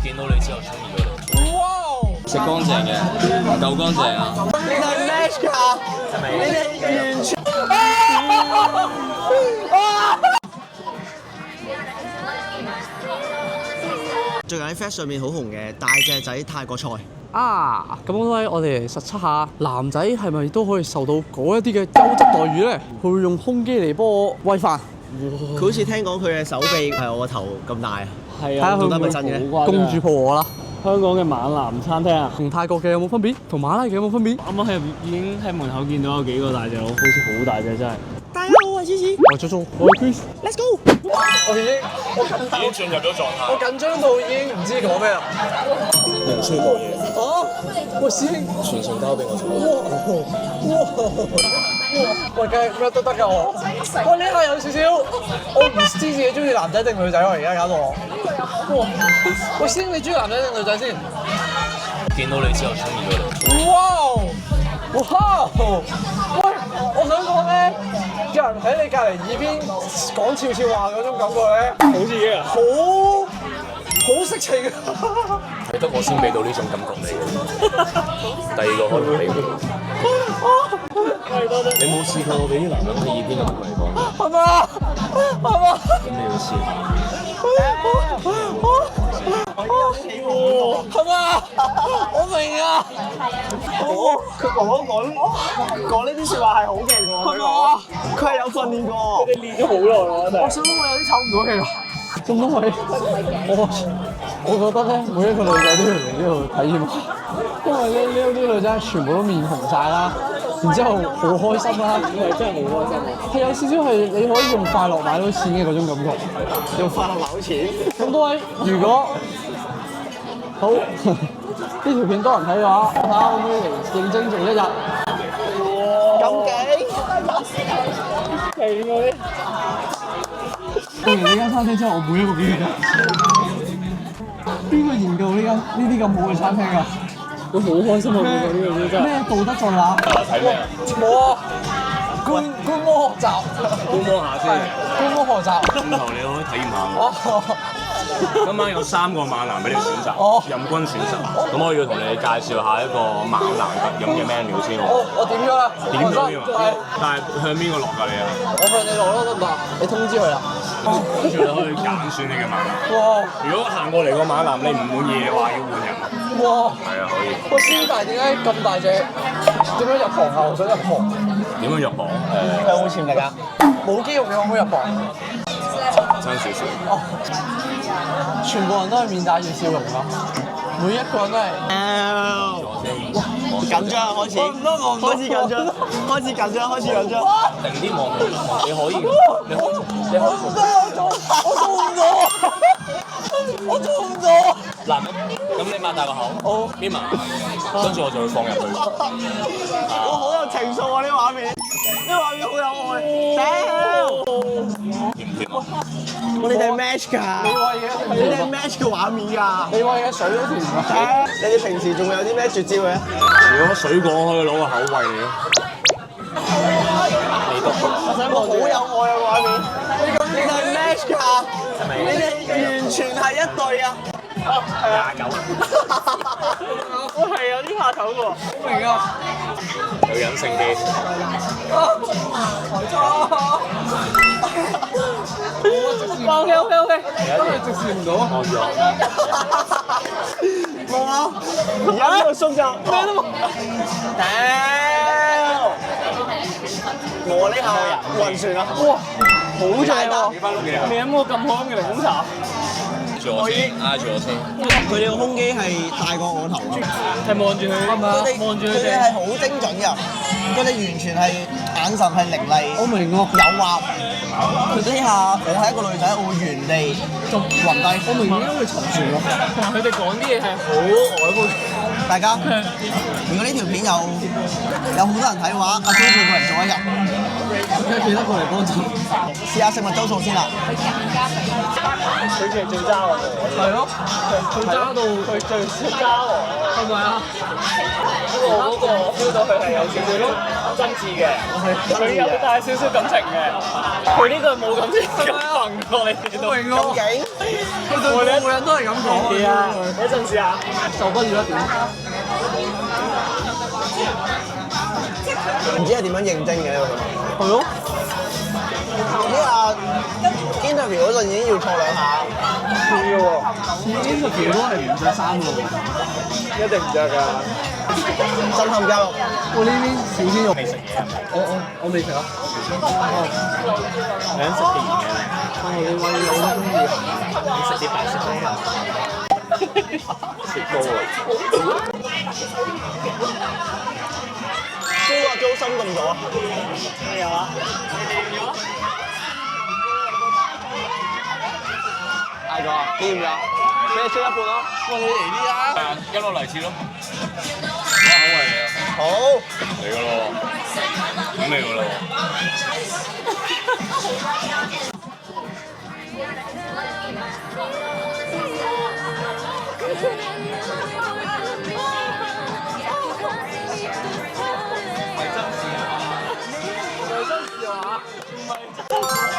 見到你之後中意咗你。哇！食乾淨嘅，唔夠乾淨啊！你係 match 㗎，係咪？你哋完全最近喺 Flash 上面好紅嘅大隻仔泰國菜。啊，咁我哋嚟實測下男仔係咪都可以受到嗰一啲嘅優質待遇咧？佢會用胸肌嚟幫我餵飯。佢好似聽講佢嘅手臂係我個頭咁大啊！係睇下佢覺得係咪真嘅？公主抱我啦！香港嘅猛男餐廳啊，同泰國嘅有冇分別？同馬拉嘅有冇分別？啱啱已經喺門口見到有幾個大隻佬，好似好大隻真係。大家好，我係芝芝，我係 JoJo，我係 Chris。Let's go！已經進入咗狀態。我緊張到已經唔知講咩啦。唔需要講嘢，哦，喂師兄，全程交俾我做。喂，梗係咩都得㗎我。喂，呢下有少少，我唔知自己中意男仔定女仔喎，而家搞到我。哇！喂，師兄，你中意男仔定女仔先？見到你之後中意咗你。哇！哇！喂，我想講咧，有人喺你隔離耳邊講悄悄話嗰種感覺咧，好似嘅，好色情啊！係得我先俾到呢種感覺你嘅，第二個可能俾唔到。你冇試過俾啲男人喺耳邊咁同你講？係嘛？係嘛？咁你要試。係嘛？我明啊！佢哥哥講呢啲説話係好勁喎，係嘛？佢係有訓練過。你練咗好耐咯，真係。我想講我有啲唞唔到氣啦。咁因為我覺得咧，每一個女仔都要嚟呢度體驗下，因為咧呢啲女仔全部都面紅晒啦，然之後好開心啦，係真係好開心啊！係有少少係你可以用快樂買到錢嘅嗰種感覺。用快樂買到錢。咁各位，如果好呢條片多人睇嘅話，我睇下可唔可以嚟認真做一日。咁勁！勁嗰啲。做完呢間餐廳之後，我每一個幾月邊個研究呢啲咁好嘅餐廳㗎？我好開心啊！見到呢樣嘢真係。咩道德在哪？睇咩啊？冇啊！觀摩學習，觀摩下先。觀摩學習。轉頭你可以體驗下。哦，今晚有3個猛男俾你選擇，任君選擇。咁我要同你介紹下一個猛男特飲嘅 menu 先喎。我點咗啦。點咗添啊？但係向邊個落㗎你啊？我向你落咯，得唔得？你通知佢啦。跟住你可以揀選你嘅猛男。哇！如果行過嚟個猛男你唔滿意嘅話，要換人。哇！係啊，可以。喂，師大點解咁大隻？點樣入行啊？我想入行。點樣入行？佢有冇潛力啊？冇肌肉嘅可唔可以入行？爭少少。哦，全部人都係面帶住笑容啊！每一個人都係。緊張開始，開始緊張，開始緊張，開始緊張。定啲望佢，你可以，我做唔到。嗱咁你擘大個口，眯埋，跟住我就會放入去。我好有情緒啊！呢畫面，呢畫面好有愛。甜唔甜啊？你哋 match 㗎？你哋 match 嘅畫面㗎？你話嘅水都甜啊！你哋平時仲有啲咩絕招嘅？如果水果可以攞個口餵你咯，你都我想望好有愛嘅畫面。你哋 match 㗎？你哋完全係一對啊！係啊，29。我係有啲怕醜喎。明啊！女人性啲。OK，真係直視唔到。按咗。冇啊！而家呢個縮就咩都冇。我呢下暈船啊！哇，好正啊！未飲過咁好飲嘅檸檬茶。住我先，挨住我先。佢哋個胸肌係大過我頭啊！係望住佢，望住佢佢哋係好精準㗎，佢哋完全係眼神係凌厲，我明啊！誘惑。佢呢下我係一個女仔，我會原地就暈低。我明點解會沉船咯。佢哋講啲嘢係好曖昧。大家，如果呢條片有好多人睇嘅話，阿 Jo 叫過嚟做一日，記得過嚟幫襯。試下食物周數先啦。佢哋最渣喎。係咯，佢揸到佢最渣喎。係咪啊？嗰個 feel 到佢係有少少真摯嘅，佢有帶少少感情嘅。佢呢個係冇感情嘅。行過你哋都明咁勁，佢對每個人都係咁講嘅。嗰陣時啊，受不了一點。唔知係點樣認證嘅呢個？係咯。呢個 interview 嗰陣已經要錯兩下。要喎。interview 都係唔着衫喎。一定唔着㗎。震撼教育。我呢邊小鮮肉未食嘢係咪？我未食啊。你想食甜嘅？我都中意。你食啲白色嘢啊？雪糕啊！邊個租心咁咗啊？有啊，嗌咗啊？掂唔掂？俾你出一半咯。喂，你嚟啲啊！係啊，一路嚟切咯。好啊，好為你啊！好。嚟噶咯，準備噶咯。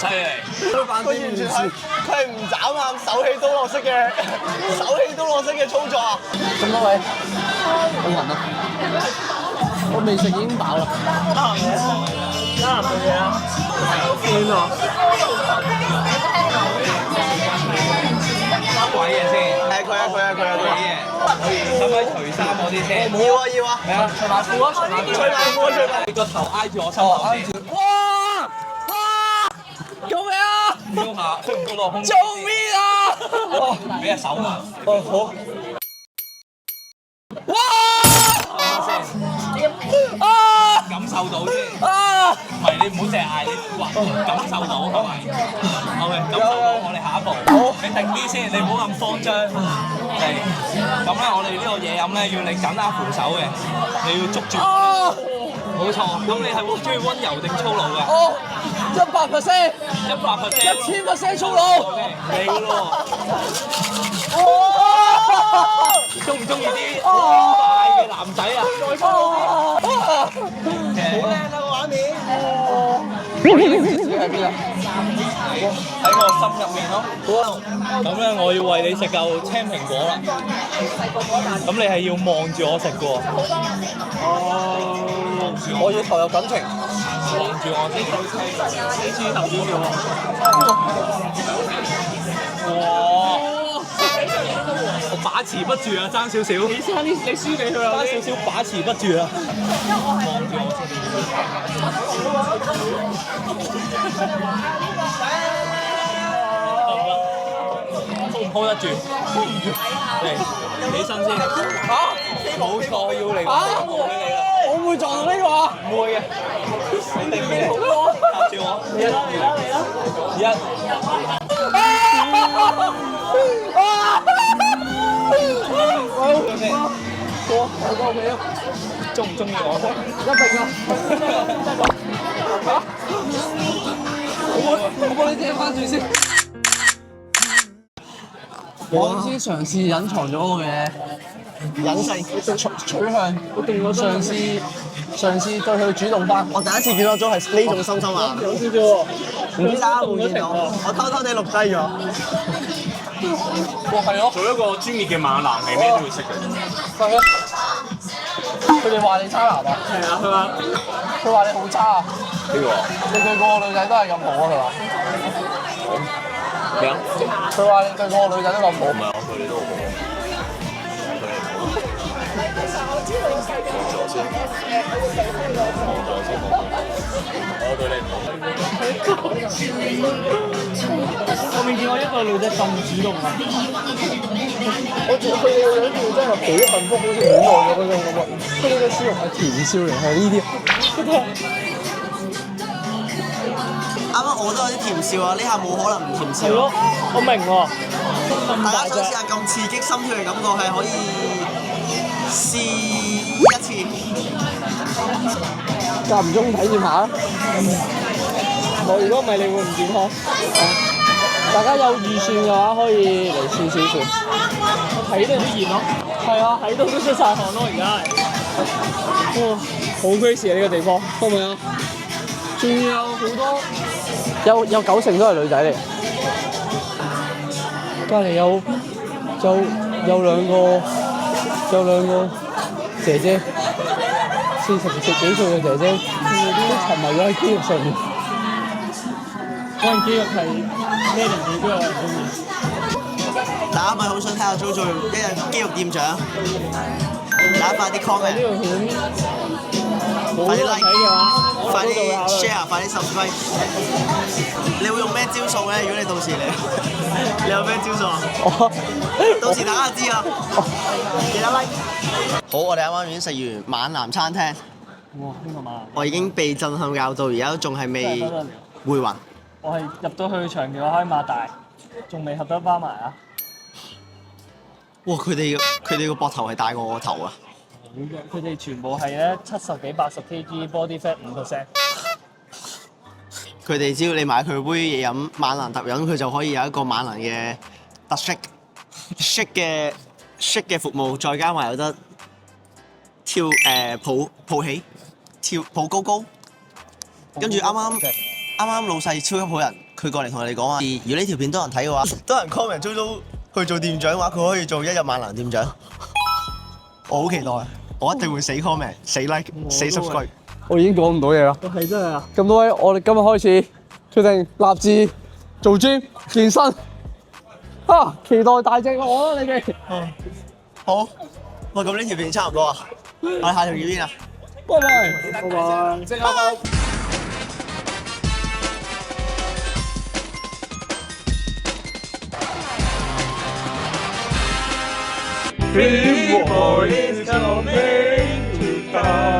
犀利！佢完全係唔眨眼，手起刀落式嘅操作啊！咁多位，好暈啊！我未食已經飽啦。得閒冇嘢啊，見啊！鬼嘢先，係佢啊！鬼嘢，使唔使除衫嗰啲先？要啊！係啊，除埋褲啊！除埋褲。除埋褲。你個頭挨住我身後先，哇！救命啊！喐下，出唔到落空。救命啊！俾隻手啊！好。哇！感受到先。啊！唔係你唔好淨係嗌，你話感受到係咪？OK，感受到，我哋下一步。好，你定啲先，你唔好咁慌張。嚟，咁咧我哋呢個嘢飲咧要你緊握扶手嘅，你要捉住。冇錯，咁你係中意温柔定粗魯嘅100%， ？100%。1000% 粗魯。嚟㗎咯喎！中唔中意啲大嘅男仔啊？好靚啊個畫面！喺邊啊？喺我心入面咯。咁咧，我要為你食嚿青蘋果啦。咁你係要望住我食嘅喎。望住我要投入感情。望住我先。你豬頭少少喎。哇！我把持不住啊，爭少少。你輸俾佢啦，爭少少把持不住啊。望住我先。hold 得住 ，hold 唔住，嚟起身先。冇錯，要嚟我俾你啦。我會撞到呢個啊！唔會嘅，你定邊好多？拍住我。嚟我個尾啊！中唔中意我？一定啊！我幫你遮翻住先。我先嘗試隱藏咗我嘅隱性取向，嘗試對佢主動翻。我第一次見到咗係呢種心心啊！有少少喎，唔知大家有冇見到？我偷偷地錄低咗。哇，係咯，做一個專業嘅猛男係咩都要識嘅。係啊！佢哋話你差男啊？係啊，佢話你好差啊！呢個你對個個女仔都係咁好啊？佢話。咩啊？佢話你對個個女仔都咁好。唔係，我對你都好好。我對你唔好。我未見過一個女仔咁主動啊！佢哋個樣叫真係好幸福，好似戀愛咗嗰種咁啊！佢哋嘅笑容係甜笑型，係呢啲。啱啱我都有啲甜笑啊！呢下冇可能唔甜笑。係咯，我明喎。大家想試下咁刺激心跳嘅感覺係可以試一次。間唔中體驗下。我如果唔係，你會唔健康？大家有預算嘅話，可以嚟試試算。我睇到都熱咯。係啊，睇到都出晒汗咯，而家係。哇，好 crazy 啊！呢個地方，係咪啊？仲有好多，有90%都係女仔嚟。隔離有兩個姐姐，40幾歲嘅姐姐，都沉迷咗喺肌肉上面。嗰樣肌肉係咩年紀都有人中意。大家咪好想睇下 JoJo 一日肌肉店長，大家快啲 comment，呢條片快啲冇人 like，睇嘅話，快啲我都做下啦。 share，快啲 subscribe。你會用咩招數咧？如果你到時你有咩招數啊？到時大家就知啦。記得 like。好，我哋啱啱已經食完猛男餐廳，哇！邊個馬？我已經被震撼教到，而家都仲係未回魂。我係入到去長橋開馬大，仲未合得翻埋啊！哇！佢哋個膊頭係大過我個頭啊！佢哋全部係咧70幾80 kg body fat 5%。佢哋只要你買佢杯嘢飲猛男特飲，佢就可以有一個猛男嘅特 shake 嘅服務，再加埋有得跳抱起跳抱高高，跟住啱啱老細超級好人，佢過嚟同我哋講話，如果呢條片多人睇嘅話，多人 comment JoJo去做店長嘅話，佢可以做一日猛男店長。我好期待，我一定會死 comment、死 like、死 subscribe。我已經講唔到嘢啦。係真係啊！咁多位，我哋今日開始決定立志做 gym 健身。啊！期待大隻我啦，你哋。好，喂，咁呢條片差唔多啊，我哋下條片邊啊？拜拜。拜拜。即刻報。Dream boy is gonna make you come.